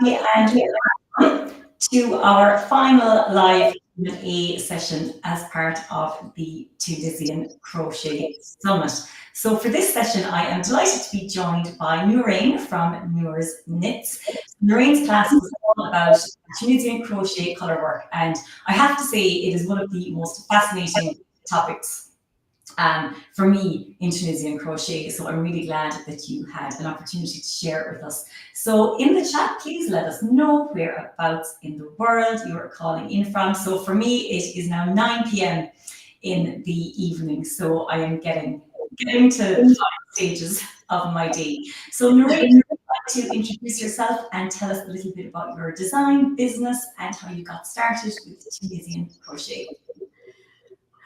and welcome to our final live Q&A session as part of the Tunisian Crochet Summit. So for this session, I am delighted to be joined by Noorain from Noors Knits. Noorain's class was all about Tunisian crochet colorwork, and I have to say it is one of the most fascinating topics for me in Tunisian crochet. So I'm really glad that you had an opportunity to share it with us. So in the chat, please let us know whereabouts in the world you are calling in from. So for me, it is now 9 p.m. in the evening. So I am getting to the final stages of my day. So Noorain, would you like to introduce yourself and tell us a little bit about your design, business, and how you got started with Tunisian crochet?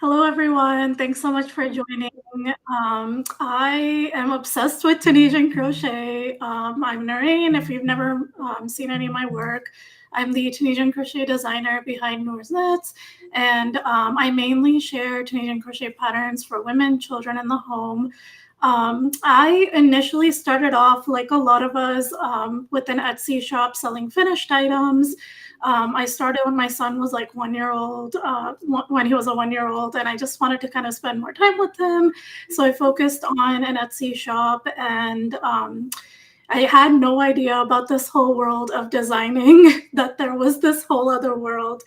Hello, everyone. Thanks so much for joining. I am obsessed with Tunisian crochet. I'm Noorain. If you've never seen any of my work, I'm the Tunisian crochet designer behind Noors Knits, and I mainly share Tunisian crochet patterns for women, children in the home. I initially started off, like a lot of us, with an Etsy shop selling finished items. I started when my son was like 1 year old, when he was a 1 year old, and I just wanted to kind of spend more time with him. So I focused on an Etsy shop, and I had no idea about this whole world of designing, that there was this whole other world.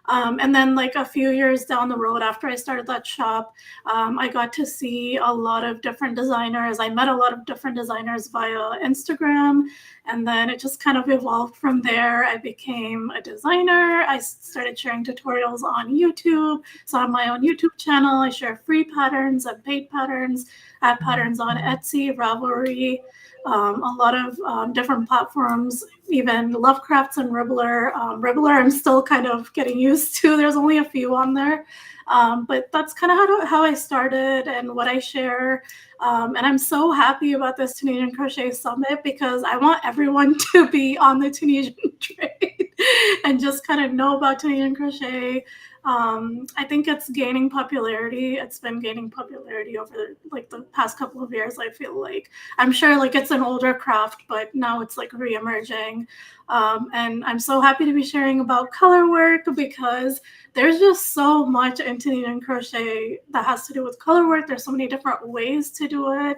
And then like a few years down the road after I started that shop, I got to see a lot of different designers. I met a lot of different designers via Instagram, and then it just kind of evolved from there. I became a designer. I started sharing tutorials on YouTube. So I have my own YouTube channel. I share free patterns and paid patterns. I have patterns on Etsy, Ravelry, a lot of different platforms, even Lovecrafts and Ribbler. Ribbler, I'm still kind of getting used to. There's only a few on there. But that's kind of how I started and what I share. And I'm so happy about this Tunisian Crochet Summit because I want everyone to be on the Tunisian trade and just kind of know about Tunisian crochet. I think it's gaining popularity. It's been gaining popularity over like the past couple of years. I feel like I'm sure like it's an older craft, but now it's like re-emerging. And I'm so happy to be sharing about color work because there's just so much in Tunisian crochet that has to do with color work. There's so many different ways to do it.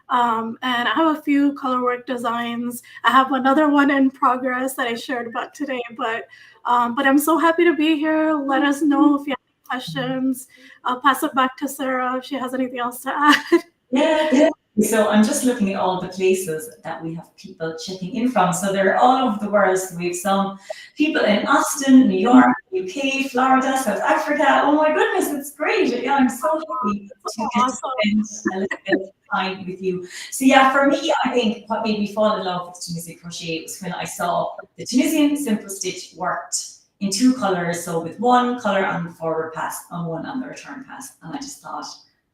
And I have a few colorwork designs. I have another one in progress that I shared about today, but I'm so happy to be here. Let us know if you have questions. I'll pass it back to Sarah if she has anything else to add. Yeah. So I'm just looking at all the places that we have people checking in from. So they're all over the world. So we have some people in Austin, New York, UK, Florida, South Africa. Oh my goodness, it's great. Yeah, I'm so happy to get to spend a little bit of time with you. So yeah, for me, I think what made me fall in love with Tunisian crochet was when I saw the Tunisian simple stitch worked in two colors. So with one color on the forward pass and one on the return pass. And I just thought,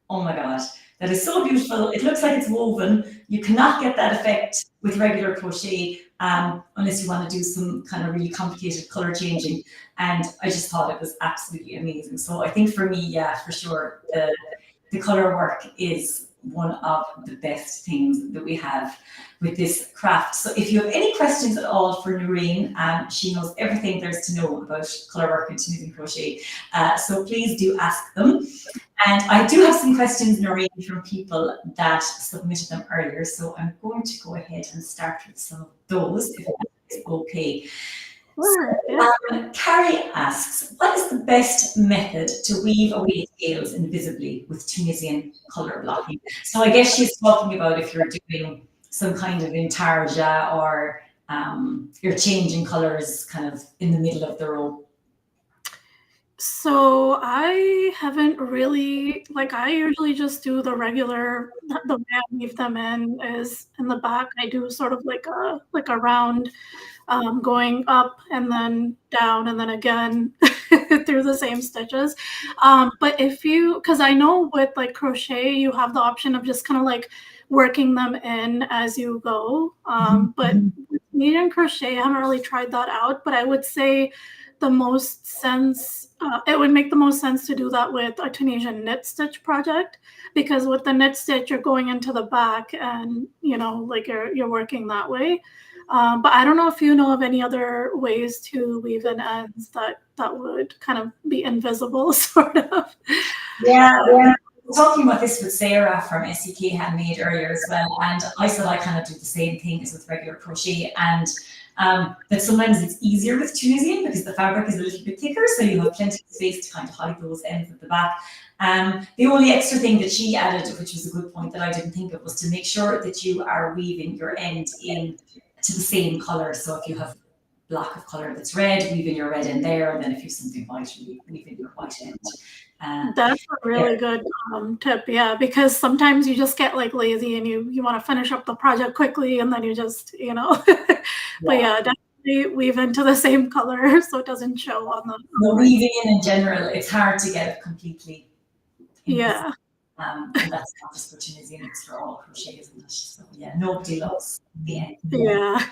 oh my God, that is so beautiful. It looks like it's woven. You cannot get that effect with regular crochet unless you want to do some kind of really complicated color changing. And I just thought it was absolutely amazing. So I think for me, yeah, for sure, the color work is one of the best things that we have with this craft. So if you have any questions at all for Noorain, she knows everything there is to know about color work and Tunisian crochet. So please do ask them. And I do have some questions, Noorain, from people that submitted them earlier. So I'm going to go ahead and start with some of those, if that is okay. Sure, so, Carrie asks, what is the best method to weave away tails invisibly with Tunisian color blocking? So I guess she's talking about if you're doing some kind of intarsia or you're changing colors kind of in the middle of the row. So I haven't really, like I usually just do the regular, the way I weave them in is in the back. I do sort of like a round going up and then down and then again through the same stitches. But if you, because I know with like crochet, you have the option of just kind of like working them in as you go. But with Tunisian crochet, I haven't really tried that out, but I would say the most sense, it would make the most sense to do that with a Tunisian knit stitch project, because with the knit stitch, you're going into the back and, you know, like you're working that way. But I don't know if you know of any other ways to weave in ends that would kind of be invisible, sort of. Yeah, we were talking about this with Sarah from SEK Handmade earlier as well, and I said I kind of do the same thing as with regular crochet, and that sometimes it's easier with Tunisian because the fabric is a little bit thicker, so you have plenty of space to kind of hide those ends at the back. The only extra thing that she added, which was a good point that I didn't think of, was to make sure that you are weaving your end in to the same color. So if you have block of color that's red, weave in your red end there, and then if you have something white, weave in your white end. That's a really good tip, yeah, because sometimes you just get like lazy and you want to finish up the project quickly, and then you just, you know. But yeah, definitely weave into the same color so it doesn't show on the. Weaving in general, it's hard to get it completely. Yeah. And that's not just for Tunisian, it's for all crochet, isn't it? So yeah, nobody loves the end. Yeah.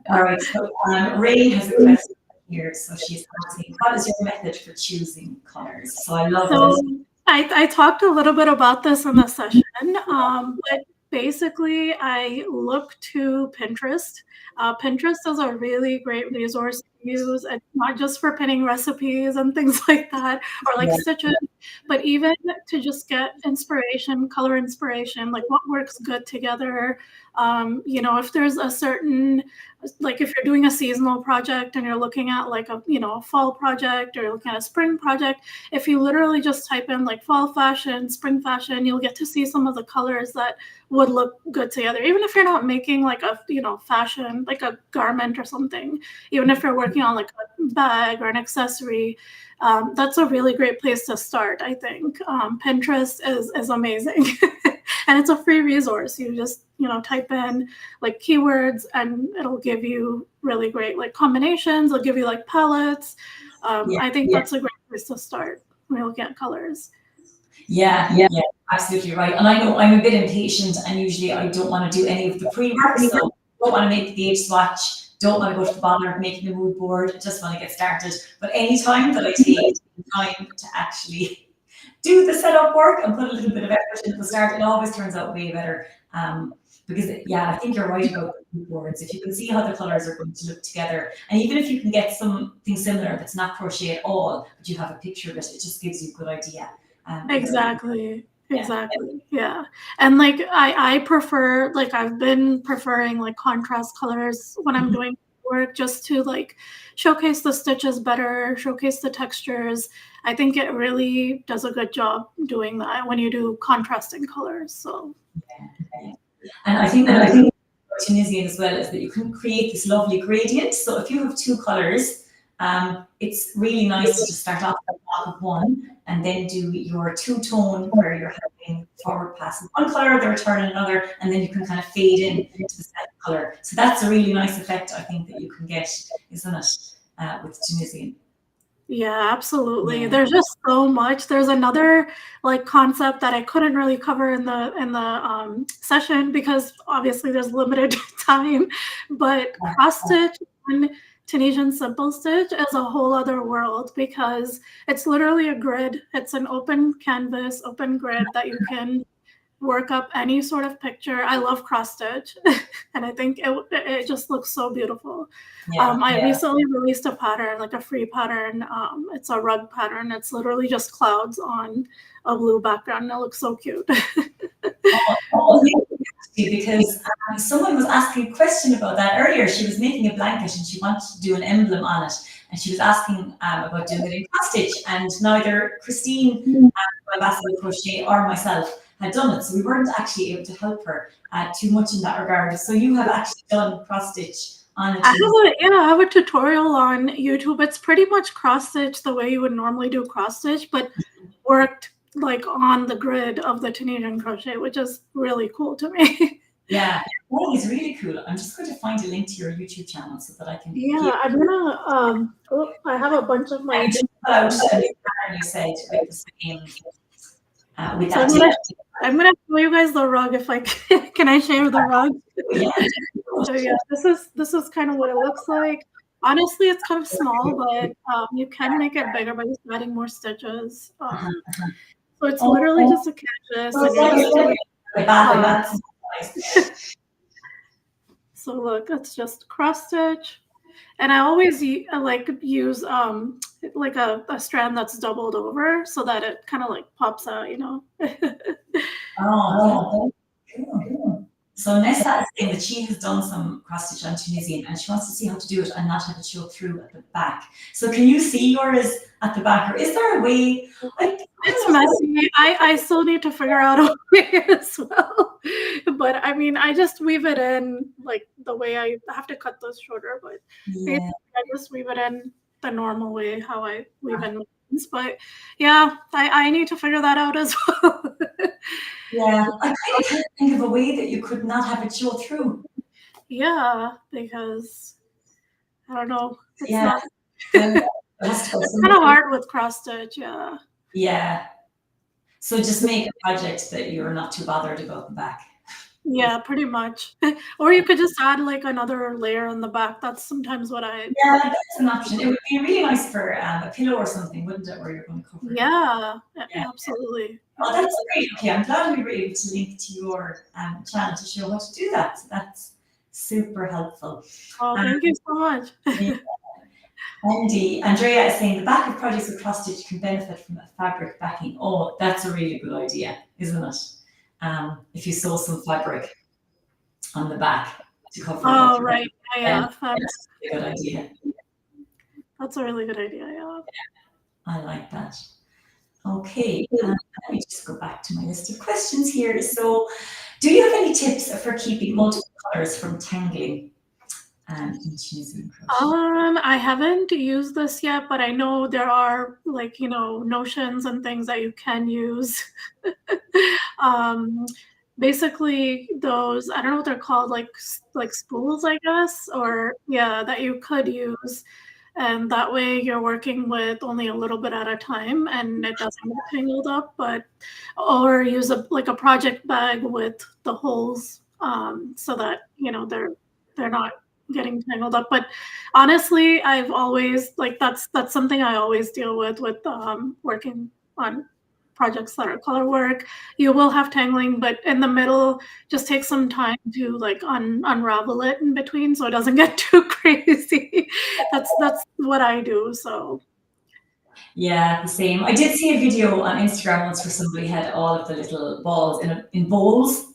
All right, so Ray has a question here. So she's asking, what is your method for choosing colors? So I love this. I talked a little bit about this in the session, but basically I look to Pinterest. Pinterest is a really great resource to use. It's not just for pinning recipes and things like that, or like stitches, but even to just get inspiration, color inspiration, like what works good together. You know, if there's a certain, like if you're doing a seasonal project and you're looking at like a, you know, a fall project, or you're looking at a spring project, if you literally just type in like fall fashion, spring fashion, you'll get to see some of the colors that would look good together. Even if you're not making like a, you know, fashion, like a garment or something, even if you're working on like a bag or an accessory, that's a really great place to start, I think. Pinterest is amazing. And it's a free resource. You just, you know, type in like keywords and it'll give you really great like combinations. It'll give you like palettes. I think that's a great place to start when you're looking at colors. Yeah, absolutely right. And I know I'm a bit impatient, and usually I don't want to do any of the pre-work, so don't want to make the gauge swatch, don't want to go to the bother of making a mood board, just want to get started. But any time that I take time to actually do the setup work and put a little bit of effort into the start, it always turns out way better. Because I think you're right about mood boards. If you can see how the colors are going to look together, and even if you can get something similar that's not crochet at all, but you have a picture of it, it just gives you a good idea. Exactly. Yeah. And like I prefer, like I've been preferring like contrast colors when I'm doing work, just to like showcase the stitches better, showcase the textures. I think it really does a good job doing that when you do contrasting colors. So and I think Tunisian as well is that you can create this lovely gradient. So if you have two colors, it's really nice to just start off at the top of one and then do your two-tone where you're having forward pass in one color, the return in another, and then you can kind of fade in to the second color. So that's a really nice effect, I think, that you can get, isn't it, with Tunisian? Yeah, absolutely. There's just so much. There's another like concept that I couldn't really cover in the session because obviously there's limited time, but cross stitch and Tunisian simple stitch is a whole other world because it's literally a grid. It's an open canvas, open grid that you can work up any sort of picture. I love cross stitch and I think it just looks so beautiful. I recently released a pattern, like a free pattern. It's a rug pattern. It's literally just clouds on a blue background and it looks so cute. Because someone was asking a question about that earlier. She was making a blanket and she wanted to do an emblem on it, and she was asking about doing it in cross stitch, and neither Christine from Ambassador Crochet or myself had done it, so we weren't actually able to help her too much in that regard. So you have actually done cross stitch on it. I have a tutorial on YouTube. It's pretty much cross stitch the way you would normally do cross stitch, but worked like on the grid of the Tunisian crochet, which is really cool to me. Yeah, that is really cool. I'm just going to find a link to your YouTube channel so that I can. Yeah, I'm gonna. I have a bunch of my. You said with the same. With that I'm gonna show you guys the rug if I can. Can I share the rug? Yeah. So yeah, this is kind of what it looks like. Honestly, it's kind of small, but you can make it bigger by just adding more stitches. So it's literally just a canvas. So look, it's just cross stitch. And I always use like a strand that's doubled over so that it kind of like pops out, you know. Oh, cool. So Nessa is saying that she has done some cross stitch on Tunisian and she wants to see how to do it and not have it show through at the back. So can you see yours at the back, or is there a way? It's messy. I still need to figure out a way as well. But I mean, I just weave it in like the way I have to cut those shorter, but Yeah. I just weave it in the normal way how I weave in mittens. But yeah, I need to figure that out as well. Yeah, I kind of can't think of a way that you could not have it show through. Yeah, because I don't know. It's Yeah. not. It's kind of hard with cross stitch. Yeah. Yeah. So just make a project that you're not too bothered about the back. Yeah, pretty much. Or you could just add like another layer on the back. That's sometimes what I. Yeah, that's an option. It would be really nice for a pillow or something, wouldn't it? Where you're going to cover it. Yeah, absolutely. Oh, that's great. Okay, I'm glad we were able to link to your channel to show how to do that. So that's super helpful. Oh, thank you so much. Yeah. Andrea is saying the back of projects with cross stitch can benefit from a fabric backing. Oh, that's a really good idea, isn't it? If you sew some fabric on the back to cover it. Oh, right. Yeah, that's a good idea. That's a really good idea. Yeah. I like that. Okay, let me just go back to my list of questions here. So, do you have any tips for keeping multiple colors from tangling? In Tunisian crochet? I haven't used this yet, but I know there are like, you know, notions and things that you can use. Basically those, I don't know what they're called, like spools, I guess, or yeah, that you could use. And that way you're working with only a little bit at a time and it doesn't get tangled up, or use a project bag with the holes so that, you know, they're not getting tangled up. But honestly, I've always that's something I always deal with working on projects that are color work. You will have tangling, but in the middle, just take some time to like unravel it in between so it doesn't get too crazy. That's what I do. So yeah, the same. I did see a video on Instagram once where somebody had all of the little balls in bowls.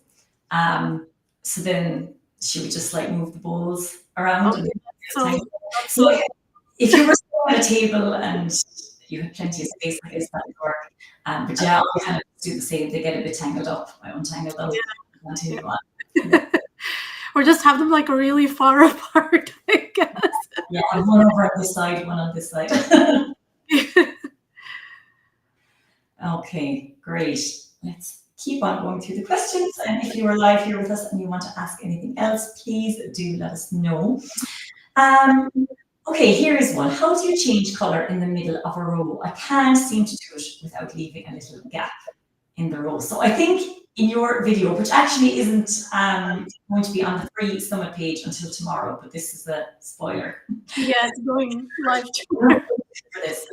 So then she would just like move the bowls around. Okay. So if you were sitting at a table and you had plenty of space, I guess that would work. But yeah, I kind of do the same. They get a bit tangled up. I untangle them. Continue on. Or just have them like really far apart, I guess. Yeah, one over on this side, one on this side. Okay, great. Let's keep on going through the questions. And if you are live here with us and you want to ask anything else, please do let us know. Okay, here is one. How do you change color in the middle of a row? I can't seem to do it without leaving a little gap in the row. So I think in your video, which actually isn't going to be on the free summit page until tomorrow, but this is a spoiler. Yeah, it's going live for this.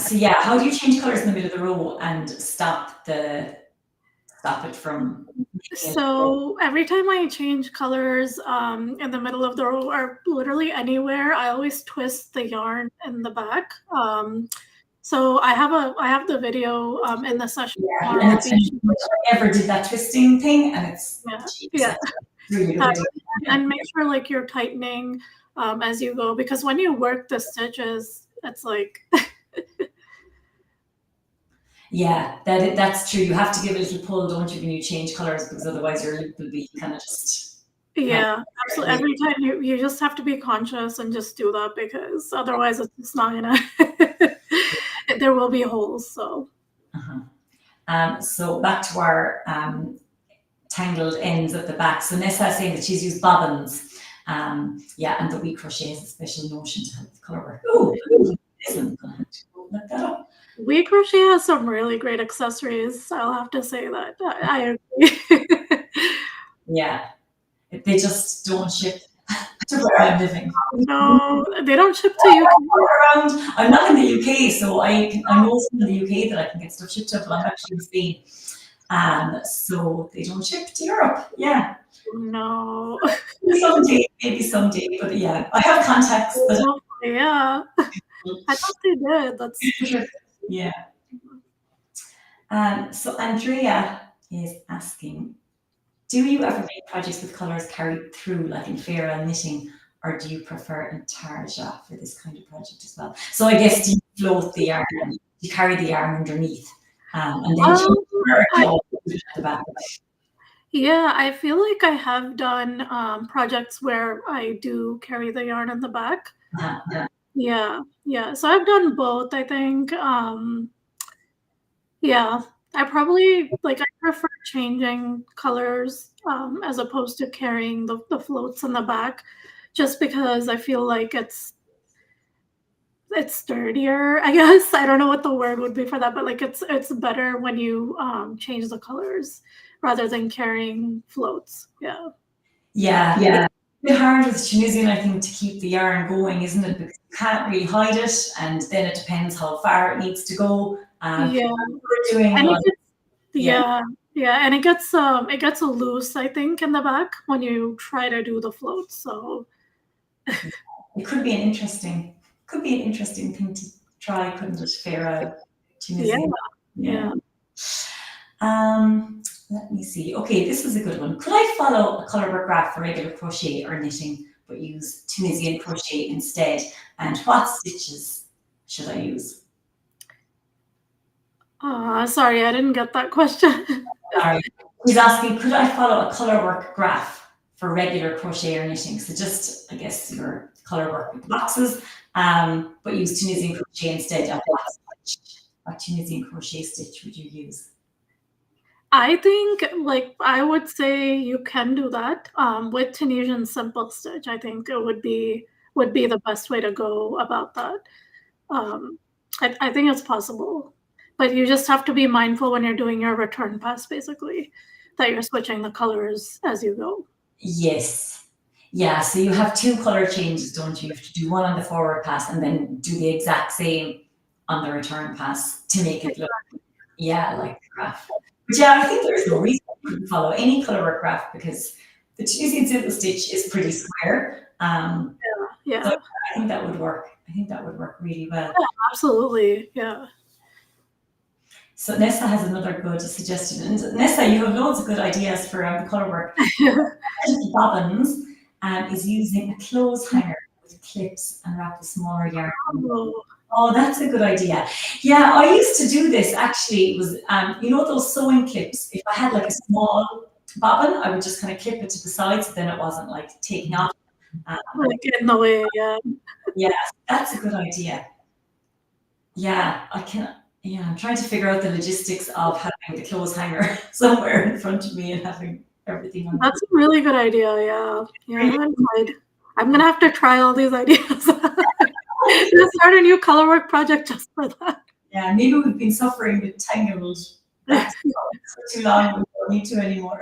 So yeah, how do you change colors in the middle of the row and stop it from? So every time I change colors in the middle of the row or literally anywhere, I always twist the yarn in the back. So I have the video in the session. Yeah, and I ever did that twisting thing, and it's really good. And make sure like you're tightening as you go, because when you work the stitches, it's like. Yeah, that's true. You have to give a little pull, don't you, when you change colors, because otherwise your lip will be kind of just. Yeah, absolutely. Every time you just have to be conscious and just do that, because otherwise it's not gonna. There will be holes. So. So back to our tangled ends at the back. So Nessa is saying that she's used bobbins. Yeah, and the wheat crochet has a special notion to help with color work. Oh, isn't going to look that up. Wheat crochet has some really great accessories. I'll have to say that. I agree. Yeah, they just don't ship to where I'm living. No, they don't ship to you. I'm not in the UK, so I know from the UK that I can get stuff shipped to, but I'm actually in Spain. So they don't ship to Europe. Yeah. No. Maybe someday, but yeah, I have contacts that Yeah. I thought they did. That's yeah. So Andrea is asking, do you ever make projects with colours carried through, like in Farah knitting, or do you prefer intarsia for this kind of project as well? So I guess do you float the yarn, you carry the yarn underneath, and then you cloth at the back. Yeah, I feel like I have done projects where I do carry the yarn in the back. Yeah. So I've done both, I think. Yeah, I probably I prefer changing colors as opposed to carrying the floats in the back, just because I feel like it's sturdier, I guess. I don't know what the word would be for that, but it's better when you change the colors rather than carrying floats. Yeah. Yeah. It's hard with Tunisian, I think, to keep the yarn going, isn't it? Because you can't really hide it, and then it depends how far it needs to go. Yeah. We're doing And like, yeah, and it gets loose, I think, in the back when you try to do the floats. So it could be an interesting thing to try, couldn't it? Farah, Tunisian. Yeah. Let me see. Okay, this was a good one. Could I follow a colorwork graph for regular crochet or knitting, but use Tunisian crochet instead? And what stitches should I use? Sorry, I didn't get that question. Sorry. He's asking, could I follow a colorwork graph for regular crochet or knitting? So just, I guess, your colorwork with boxes, but use Tunisian crochet instead of what Tunisian crochet stitch would you use? I think I would say you can do that with Tunisian simple stitch. I think it would be the best way to go about that. I think it's possible, but you just have to be mindful when you're doing your return pass, basically, that you're switching the colors as you go. Yes. Yeah, so you have two color changes, don't you? You have to do one on the forward pass and then do the exact same on the return pass to make it look, like the graph. But yeah, I think there's no reason you couldn't follow any colorwork graph because the Tunisian simple stitch is pretty square. Yeah. So I think that would work. I think that would work really well. Yeah, absolutely. Yeah. So Nessa has another good suggestion. And Nessa, you have loads of good ideas for the colorwork. Bobbins is using a clothes hanger with clips and wrap the smaller yarn. Oh, that's a good idea. Yeah, I used to do this actually. It was, those sewing clips. If I had like a small bobbin, I would just kind of clip it to the side so then it wasn't like taking off. In the way, yeah. Yeah, that's a good idea. Yeah, I'm trying to figure out the logistics of having the clothes hanger somewhere in front of me and having everything on. That's a really good idea. Yeah. I'm gonna have to try all these ideas. Let's start a new colorwork project just for that. Yeah, maybe we've been suffering with tangled for too long. We don't need to anymore.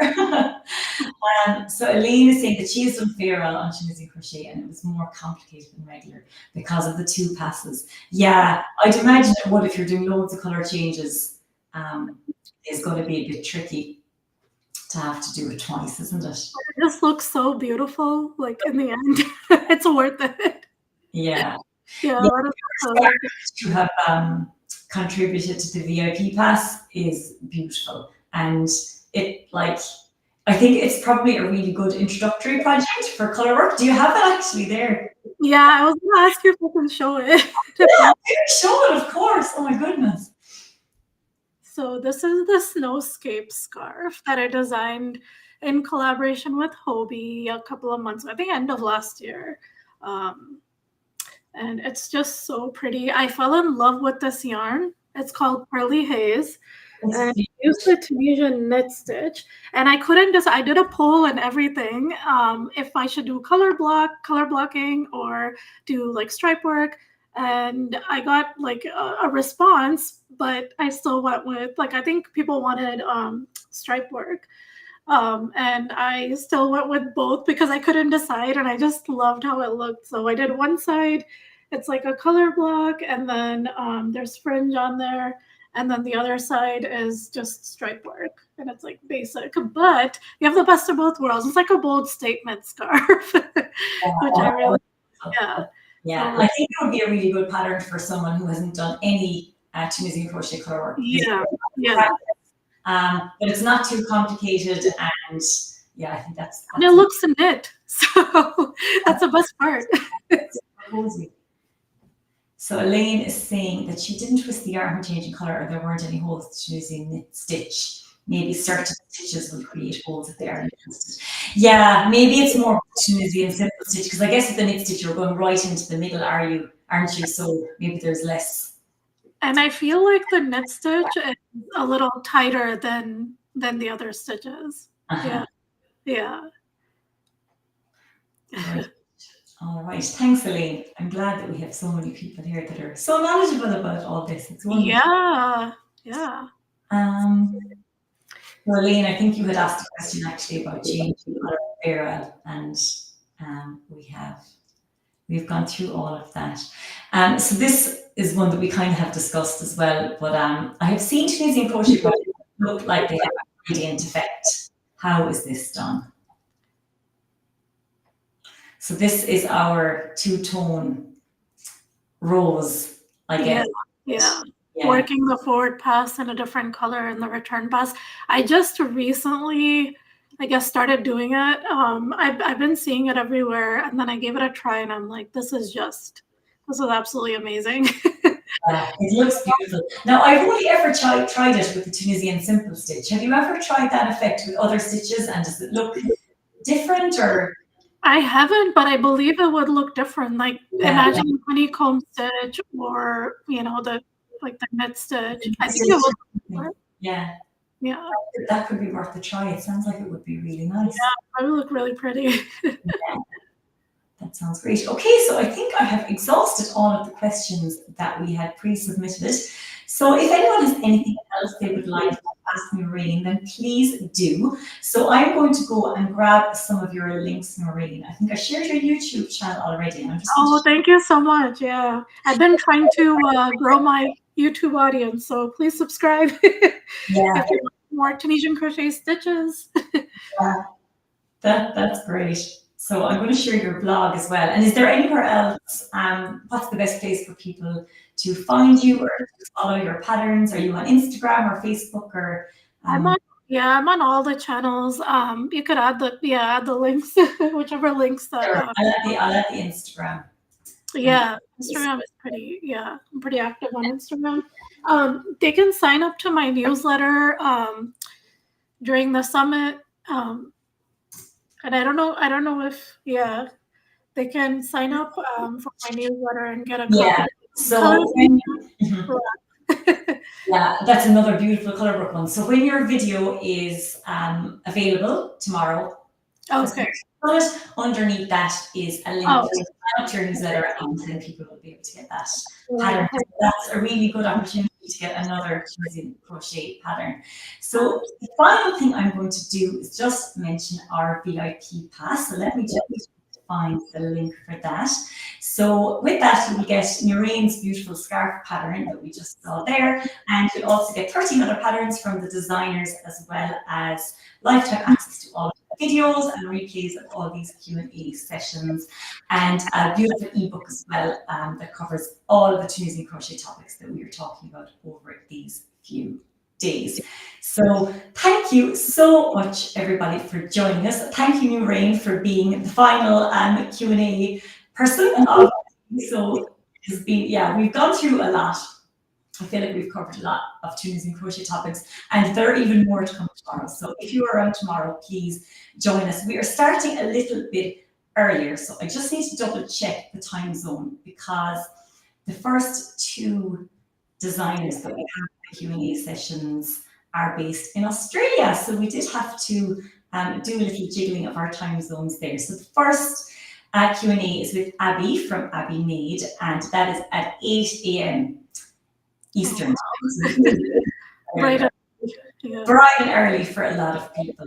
So Elaine is saying that she has done Farah on Tunisian crochet and it was more complicated than regular because of the two passes. Yeah, I'd imagine it would if you're doing loads of color changes. It's going to be a bit tricky to have to do it twice, isn't it? It just looks so beautiful. Like in the end, it's worth it. Yeah. Yeah. To have contributed to the VIP pass is beautiful, and I think it's probably a really good introductory project for colorwork. Do you have it actually there? Yeah, I was gonna ask you if I can show it. Yeah, show it, of course. Oh my goodness. So this is the Snowscape scarf that I designed in collaboration with Hobie a couple of months ago, I think end of last year. And it's just so pretty. I fell in love with this yarn. It's called Pearly Haze. And I used the Tunisian knit stitch. And I couldn't I did a poll and everything, if I should do color blocking or do like stripe work. And I got like a response, but I still went with I think people wanted stripe work. And I still went with both because I couldn't decide and I just loved how it looked. So I did one side, it's like a color block, and then there's fringe on there. and then the other side is just stripe work, and it's like basic. But you have the best of both worlds. It's like a bold statement scarf, which I really, yeah. Yeah, I think it would be a really good pattern for someone who hasn't done any Tunisian crochet color work. Yeah, but it's not too complicated, and yeah, I think that's and it looks knit, so that's the best part. So Elaine is saying that she didn't twist the yarn when changing color, or there weren't any holes to Tunisian knit stitch. Maybe certain stitches will create holes if they are twisted. Yeah, maybe it's more Tunisian simple stitch, because I guess with the knit stitch you're going right into the middle, aren't you? So maybe there's less. And I feel like the knit stitch is a little tighter than the other stitches. Yeah. Right. All right. Thanks, Elaine. I'm glad that we have so many people here that are so knowledgeable about all this. It's wonderful. Yeah. Well, Elaine, I think you had asked a question actually about changing color barrel, and we've gone through all of that. So this is one that we kind of have discussed as well, but I have seen Tunisian crochet projects look like they have a gradient effect. How is this done? So this is our two-tone rose, I guess. Yeah. Working the forward pass in a different color and the return pass. I just recently, I guess, started doing it. I've been seeing it everywhere, and then I gave it a try, and I'm like, this is absolutely amazing. It looks beautiful. Now, I've only ever tried it with the Tunisian simple stitch. Have you ever tried that effect with other stitches, and does it look different, or? I haven't, but I believe it would look different. Like imagine honeycomb stitch, or the knit stitch. I think it would. Yeah. That could be worth a try. It sounds like it would be really nice. Yeah, it would look really pretty. That sounds great. Okay, so I think I have exhausted all of the questions that we had pre-submitted. So if anyone has anything else they would like to ask Noorain, then please do. So I'm going to go and grab some of your links, Noorain. I think I shared your YouTube channel already. Thank you so much. Yeah, I've been trying to grow my YouTube audience, so please subscribe. If you want more Tunisian crochet stitches. That's great. So I'm going to share your blog as well. And is there anywhere else? What's the best place for people to find you or to follow your patterns? Are you on Instagram or Facebook or? I'm on all the channels. You could add the links, whichever links that. Sure. I'll add the Instagram. Yeah, Instagram is pretty. Yeah, I'm pretty active on Instagram. They can sign up to my newsletter during the summit. And I don't know if they can sign up for my newsletter and get a copy. So that's another beautiful colorwork one. So when your video is available tomorrow, underneath that is a link to sign up to your newsletter, and then people will be able to get that pattern. That's a really good opportunity to get another Tunisian crochet pattern. So the final thing I'm going to do is just mention our VIP pass. So let me just find the link for that. So with that, you will get Noorain's beautiful scarf pattern that we just saw there, and you'll also get 13 other patterns from the designers, as well as lifetime access to all of the videos and replays of all these Q&A sessions, and a beautiful ebook as well that covers all of the Tunisian crochet topics that we were talking about over these few days. So thank you so much, everybody, for joining us. Thank you, Noorain, for being the final Q&A person. So it's been, we've gone through a lot. I feel like we've covered a lot of Tunisian crochet topics, and there are even more to come tomorrow. So if you are around tomorrow, please join us. We are starting a little bit earlier, so I just need to double check the time zone, because the first two designers that we have in the Q&A sessions are based in Australia. So we did have to do a little jiggling of our time zones there. So the first Q&A is with Abby from Abby Made, and that is at 8 a.m. Eastern time. Bright and early for a lot of people.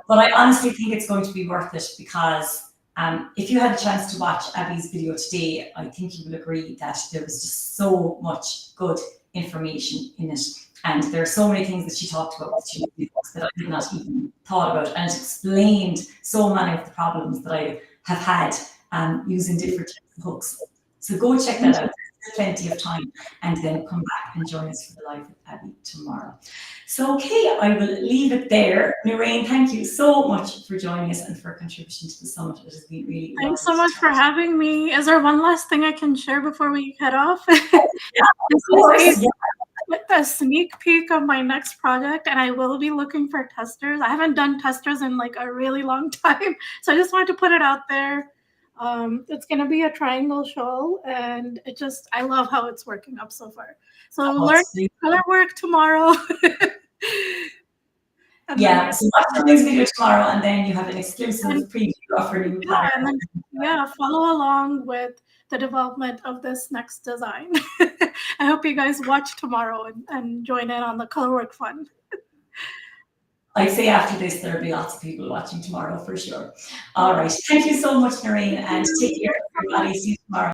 But I honestly think it's going to be worth it, because if you had a chance to watch Abby's video today, I think you will agree that there was just so much good information in it. And there are so many things that she talked about that I did not even thought about, and it explained so many of the problems that I have had using different types of hooks. So go check that out. There's plenty of time, and then come back and join us for the live with Abby tomorrow. So, okay, I will leave it there. Noorain, thank you so much for joining us and for contributing to the summit. It has been really Thanks so much for having me. Is there one last thing I can share before we head off? This is a sneak peek of my next project, and I will be looking for testers. I haven't done testers in like a really long time, so I just wanted to put it out there. It's going to be a triangle shawl, and I love how it's working up so far. So learn color work tomorrow. Yeah, so watch the news video tomorrow, and then you have an exclusive preview of her new pattern. Follow along with the development of this next design. I hope you guys watch tomorrow and join in on the colorwork fun. I'd say after this, there'll be lots of people watching tomorrow for sure. All right. Thank you so much, Noorain, and take care, everybody. See you tomorrow.